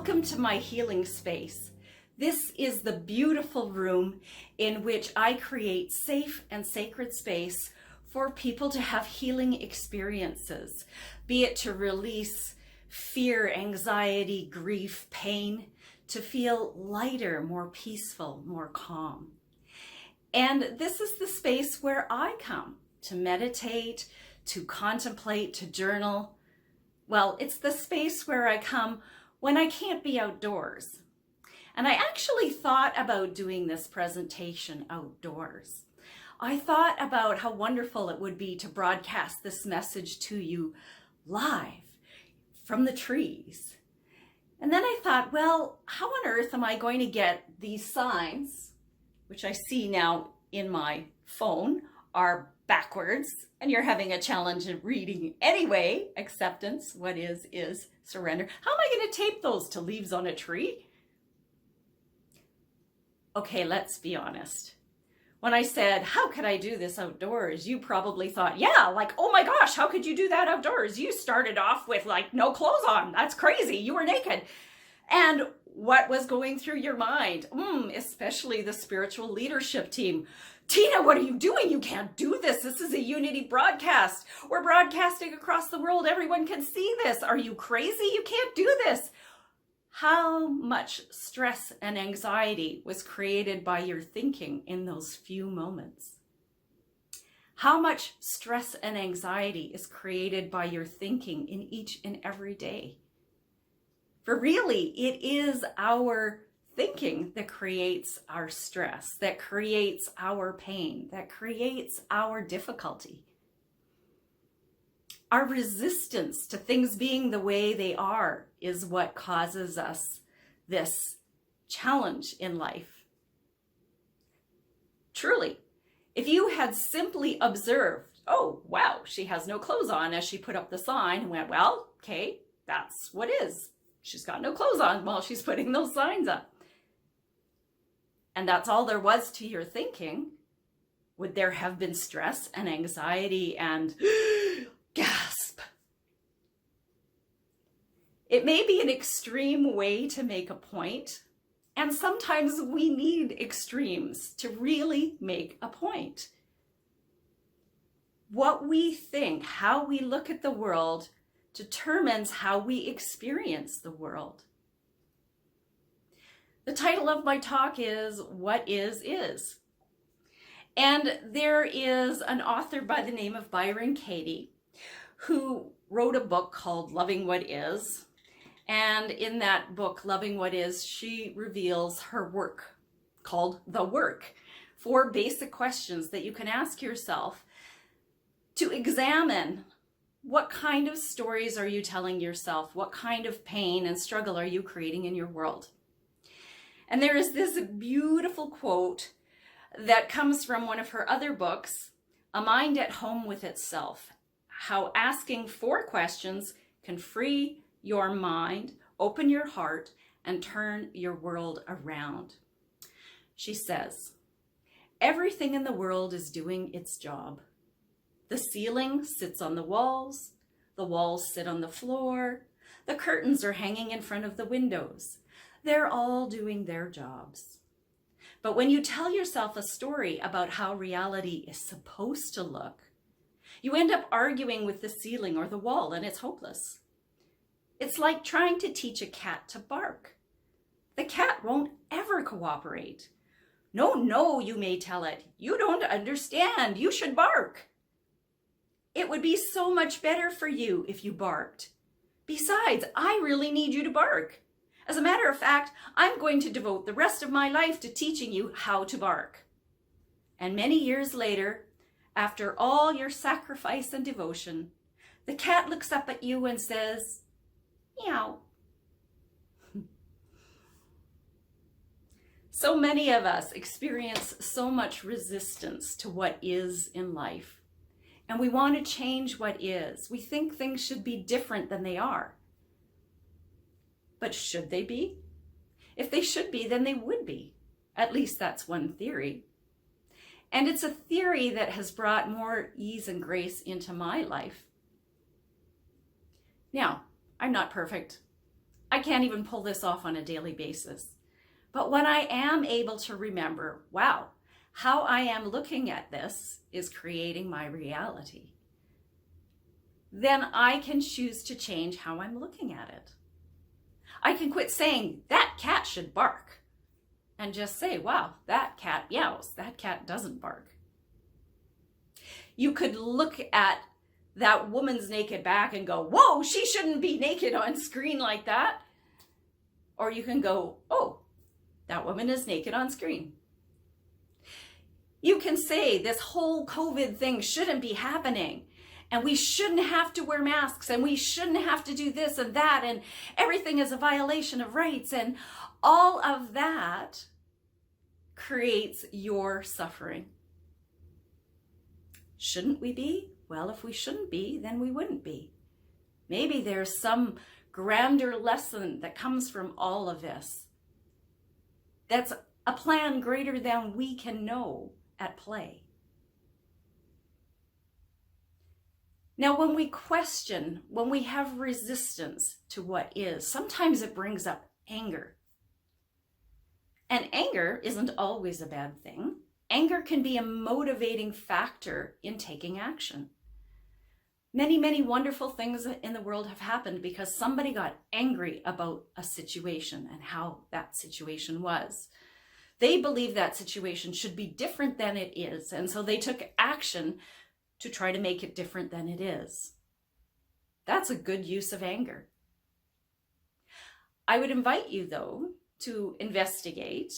Welcome to my healing space. This is the beautiful room in which I create safe and sacred space for people to have healing experiences, be it to release fear, anxiety, grief, pain, to feel lighter, more peaceful, more calm. And this is the space where I come to meditate, to contemplate, to journal. Well, it's the space where I come when I can't be outdoors. And I actually thought about doing this presentation outdoors. I thought about how wonderful it would be to broadcast this message to you live from the trees. And then I thought, well, how on earth am I going to get these signs, which I see now in my phone, are backwards, and you're having a challenge in reading anyway. Acceptance, what is surrender. How am I going to tape those to leaves on a tree? Okay, let's be honest. When I said, how could I do this outdoors? You probably thought, yeah, like, oh my gosh, how could you do that outdoors? You started off with like no clothes on. That's crazy. You were naked. And what was going through your mind? Especially the spiritual leadership team. Tina, what are you doing? You can't do this. This is a unity broadcast. We're broadcasting across the world. Everyone can see this. Are you crazy? You can't do this. How much stress and anxiety was created by your thinking in those few moments? How much stress and anxiety is created by your thinking in each and every day? For really, it is our thinking that creates our stress, that creates our pain, that creates our difficulty. Our resistance to things being the way they are is what causes us this challenge in life. Truly, if you had simply observed, oh, wow, she has no clothes on as she put up the sign and went, well, okay, that's what is. She's got no clothes on while she's putting those signs up. And that's all there was to your thinking. Would there have been stress and anxiety and gasp? It may be an extreme way to make a point, and sometimes we need extremes to really make a point. What we think, how we look at the world, determines how we experience the world. The title of my talk is What Is. And there is an author by the name of Byron Katie who wrote a book called Loving What Is. And in that book, Loving What Is, she reveals her work called The Work, 4 basic questions that you can ask yourself to examine what kind of stories are you telling yourself? What kind of pain and struggle are you creating in your world? And there is this beautiful quote that comes from one of her other books, A Mind at Home with Itself, how asking 4 questions can free your mind, open your heart, and turn your world around. She says, everything in the world is doing its job. The ceiling sits on the walls sit on the floor, the curtains are hanging in front of the windows. They're all doing their jobs. But when you tell yourself a story about how reality is supposed to look, you end up arguing with the ceiling or the wall, and it's hopeless. It's like trying to teach a cat to bark. The cat won't ever cooperate. No, you may tell it. You don't understand. You should bark. It would be so much better for you if you barked. Besides, I really need you to bark. As a matter of fact, I'm going to devote the rest of my life to teaching you how to bark. And many years later, after all your sacrifice and devotion, the cat looks up at you and says, meow. So many of us experience so much resistance to what is in life. And we want to change what is. We think things should be different than they are. But should they be? If they should be, then they would be. At least that's one theory. And it's a theory that has brought more ease and grace into my life. Now, I'm not perfect. I can't even pull this off on a daily basis. But when I am able to remember, wow, how I am looking at this is creating my reality, then I can choose to change how I'm looking at it. I can quit saying, that cat should bark, and just say, wow, that cat meows, that cat doesn't bark. You could look at that woman's naked back and go, whoa, she shouldn't be naked on screen like that. Or you can go, oh, that woman is naked on screen. You can say this whole COVID thing shouldn't be happening, and we shouldn't have to wear masks, and we shouldn't have to do this and that, and everything is a violation of rights, and all of that creates your suffering. Shouldn't we be? Well, if we shouldn't be, then we wouldn't be. Maybe there's some grander lesson that comes from all of this. That's a plan greater than we can know at play. Now, when we question, when we have resistance to what is, sometimes it brings up anger. And anger isn't always a bad thing. Anger can be a motivating factor in taking action. Many, many wonderful things in the world have happened because somebody got angry about a situation and how that situation was. They believe that situation should be different than it is, and so they took action to try to make it different than it is. That's a good use of anger. I would invite you, though, to investigate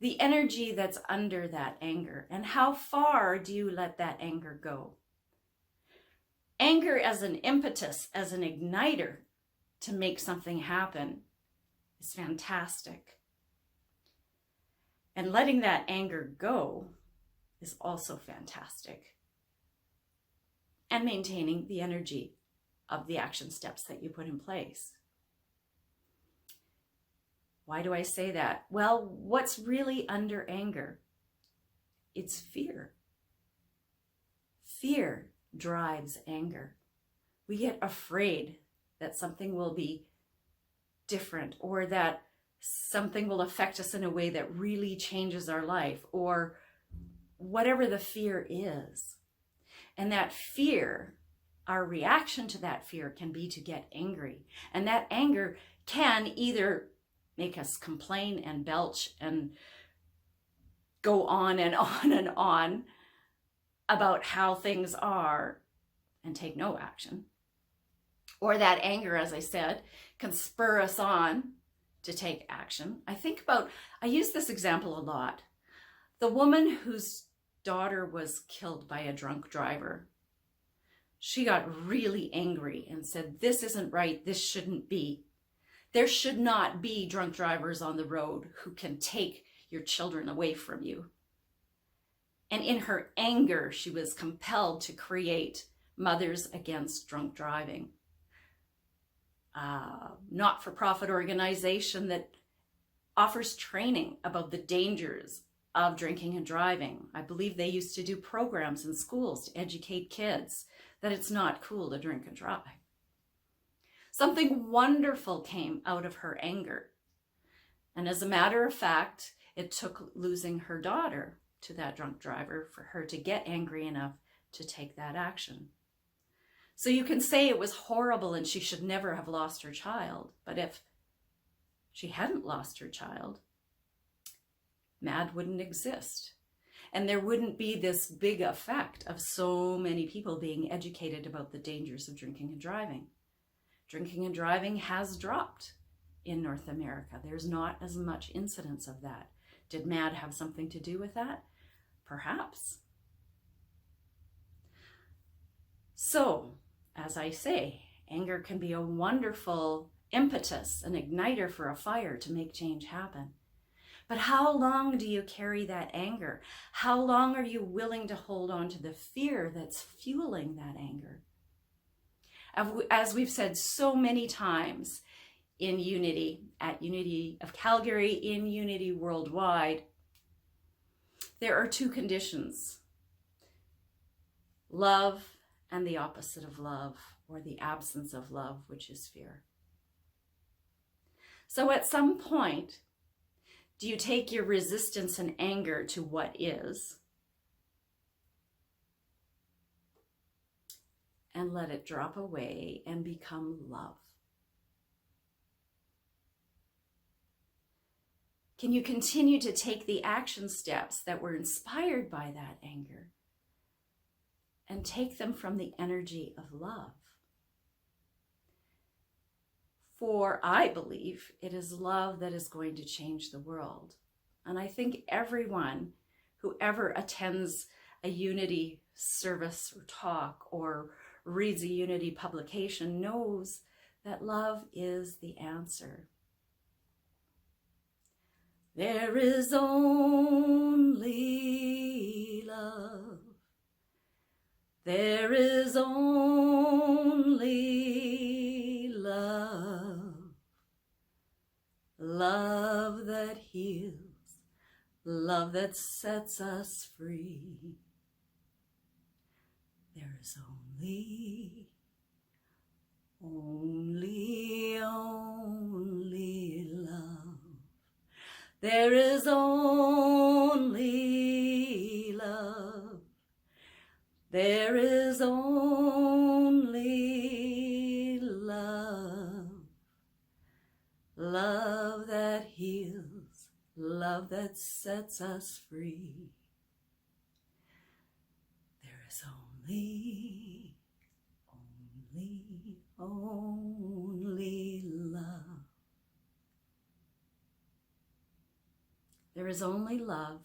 the energy that's under that anger and how far do you let that anger go. Anger as an impetus, as an igniter to make something happen is fantastic. And letting that anger go is also fantastic. And maintaining the energy of the action steps that you put in place. Why do I say that? Well, what's really under anger? It's fear. Fear drives anger. We get afraid that something will be different, or that something will affect us in a way that really changes our life, or whatever the fear is. And that fear, our reaction to that fear can be to get angry. And that anger can either make us complain and belch and go on and on and on about how things are and take no action. Or that anger, as I said, can spur us on to take action. I use this example a lot. The woman whose daughter was killed by a drunk driver. She got really angry and said, this isn't right, this shouldn't be. There should not be drunk drivers on the road who can take your children away from you. And in her anger, she was compelled to create Mothers Against Drunk Driving, not-for-profit organization that offers training about the dangers of drinking and driving. I believe they used to do programs in schools to educate kids that it's not cool to drink and drive. Something wonderful came out of her anger. And as a matter of fact, it took losing her daughter to that drunk driver for her to get angry enough to take that action. So you can say it was horrible and she should never have lost her child. But if she hadn't lost her child, MAD wouldn't exist. And there wouldn't be this big effect of so many people being educated about the dangers of drinking and driving. Drinking and driving has dropped in North America. There's not as much incidence of that. Did MAD have something to do with that? Perhaps. So, as I say, anger can be a wonderful impetus, an igniter for a fire to make change happen. But how long do you carry that anger? How long are you willing to hold on to the fear that's fueling that anger? As we've said so many times in Unity, at Unity of Calgary, in Unity worldwide, there are two conditions: love and the opposite of love, or the absence of love, which is fear. So at some point, do you take your resistance and anger to what is and let it drop away and become love? Can you continue to take the action steps that were inspired by that anger and take them from the energy of love? For I believe it is love that is going to change the world. And I think everyone who ever attends a Unity service or talk or reads a Unity publication knows that love is the answer. There is only love. There is only love. Love that heals. Love that sets us free. There is only love. There is only love. There is only love. Love that heals. Love that sets us free. There is only love. There is only love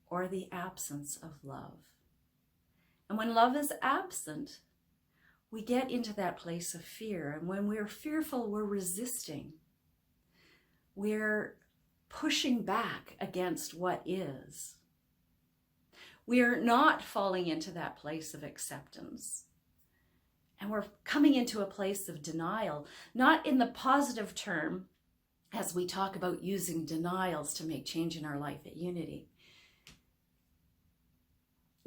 or the absence of love. And when love is absent, we get into that place of fear. And when we're fearful, we're resisting. We're pushing back against what is. We're not falling into that place of acceptance. And we're coming into a place of denial, not in the positive term, as we talk about using denials to make change in our life at Unity.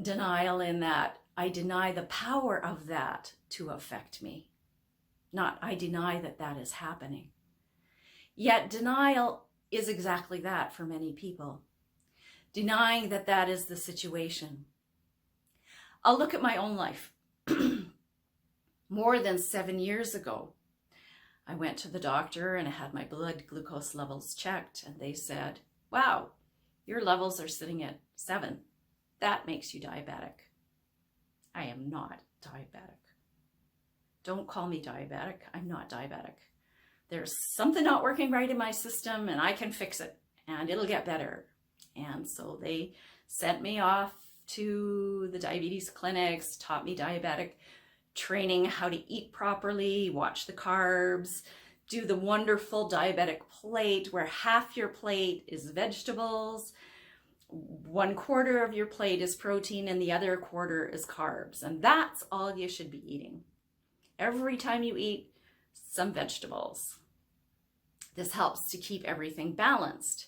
Denial in that I deny the power of that to affect me. Not I deny that that is happening. Yet denial is exactly that for many people. Denying that that is the situation. I'll look at my own life. More than 7 years ago, I went to the doctor and I had my blood glucose levels checked, and they said, wow, your levels are sitting at 7. That makes you diabetic. I am not diabetic. Don't call me diabetic. I'm not diabetic. There's something not working right in my system and I can fix it and it'll get better. And so they sent me off to the diabetes clinics, taught me diabetic training, how to eat properly, watch the carbs, do the wonderful diabetic plate where half your plate is vegetables, 1/4 of your plate is protein, and the other 1/4 is carbs. And that's all you should be eating. Every time you eat, some vegetables. This helps to keep everything balanced.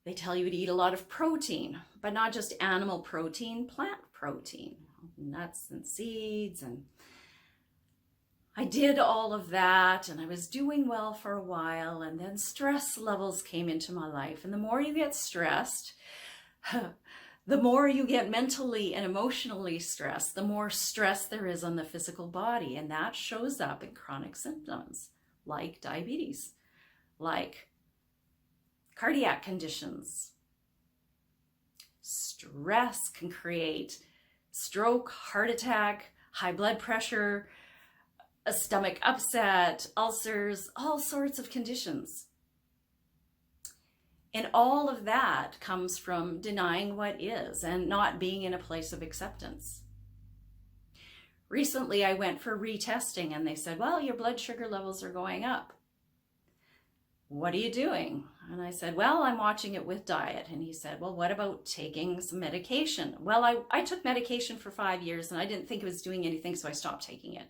They tell you to eat a lot of protein, but not just animal protein, plant protein. Nuts and seeds, and I did all of that, and I was doing well for a while, and then stress levels came into my life. And the more you get stressed, the more you get mentally and emotionally stressed, the more stress there is on the physical body, and that shows up in chronic symptoms like diabetes, like cardiac conditions. Stress can create stroke, heart attack, high blood pressure, a stomach upset, ulcers, all sorts of conditions. And all of that comes from denying what is and not being in a place of acceptance. Recently, I went for retesting and they said, well, your blood sugar levels are going up. What are you doing? And I said, well, I'm watching it with diet. And he said, well, what about taking some medication? Well, I took medication for 5 years and I didn't think it was doing anything, so I stopped taking it.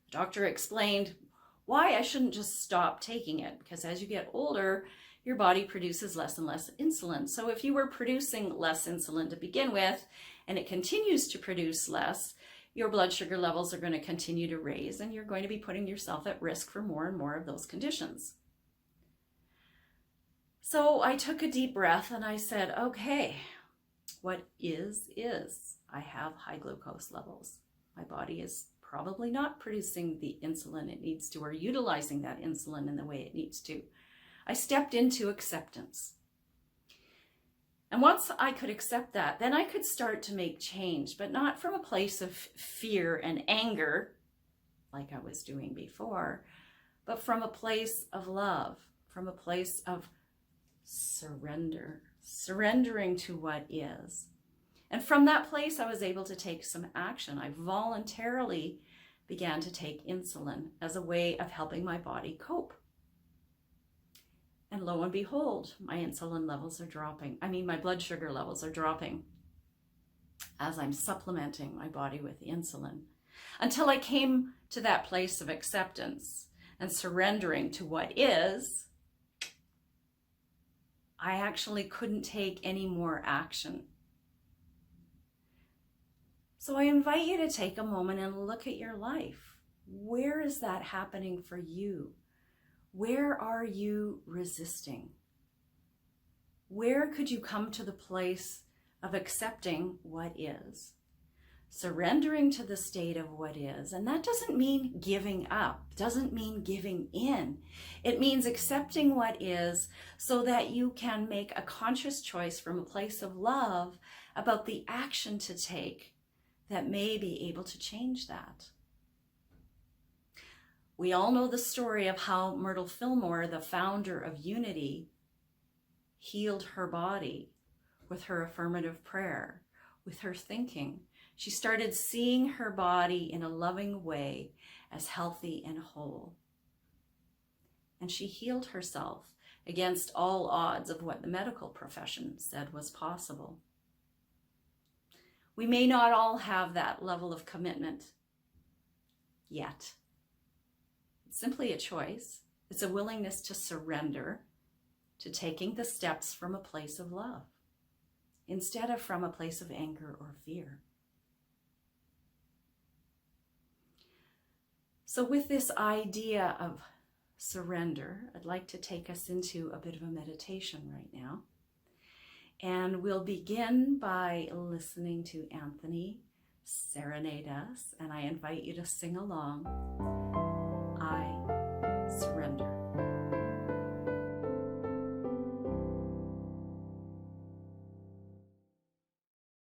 The doctor explained why I shouldn't just stop taking it, because as you get older, your body produces less and less insulin. So if you were producing less insulin to begin with, and it continues to produce less, your blood sugar levels are going to continue to raise, and you're going to be putting yourself at risk for more and more of those conditions. So I took a deep breath and I said, okay, what is. I have high glucose levels. My body is probably not producing the insulin it needs to or utilizing that insulin in the way it needs to. I stepped into acceptance. And once I could accept that, then I could start to make change, but not from a place of fear and anger like I was doing before, but from a place of love, from a place of surrender, surrendering to what is. And from that place, I was able to take some action. I voluntarily began to take insulin as a way of helping my body cope. And lo and behold, my insulin levels are dropping. My blood sugar levels are dropping as I'm supplementing my body with insulin, until I came to that place of acceptance and surrendering to what is. I actually couldn't take any more action. So I invite you to take a moment and look at your life. Where is that happening for you? Where are you resisting? Where could you come to the place of accepting what is? Surrendering to the state of what is. And that doesn't mean giving up, doesn't mean giving in. It means accepting what is so that you can make a conscious choice from a place of love about the action to take that may be able to change that. We all know the story of how Myrtle Fillmore, the founder of Unity, healed her body with her affirmative prayer, with her thinking. She started seeing her body in a loving way as healthy and whole. And she healed herself against all odds of what the medical profession said was possible. We may not all have that level of commitment yet. It's simply a choice. It's a willingness to surrender to taking the steps from a place of love instead of from a place of anger or fear. So with this idea of surrender, I'd like to take us into a bit of a meditation right now. And we'll begin by listening to Anthony serenade us, and I invite you to sing along.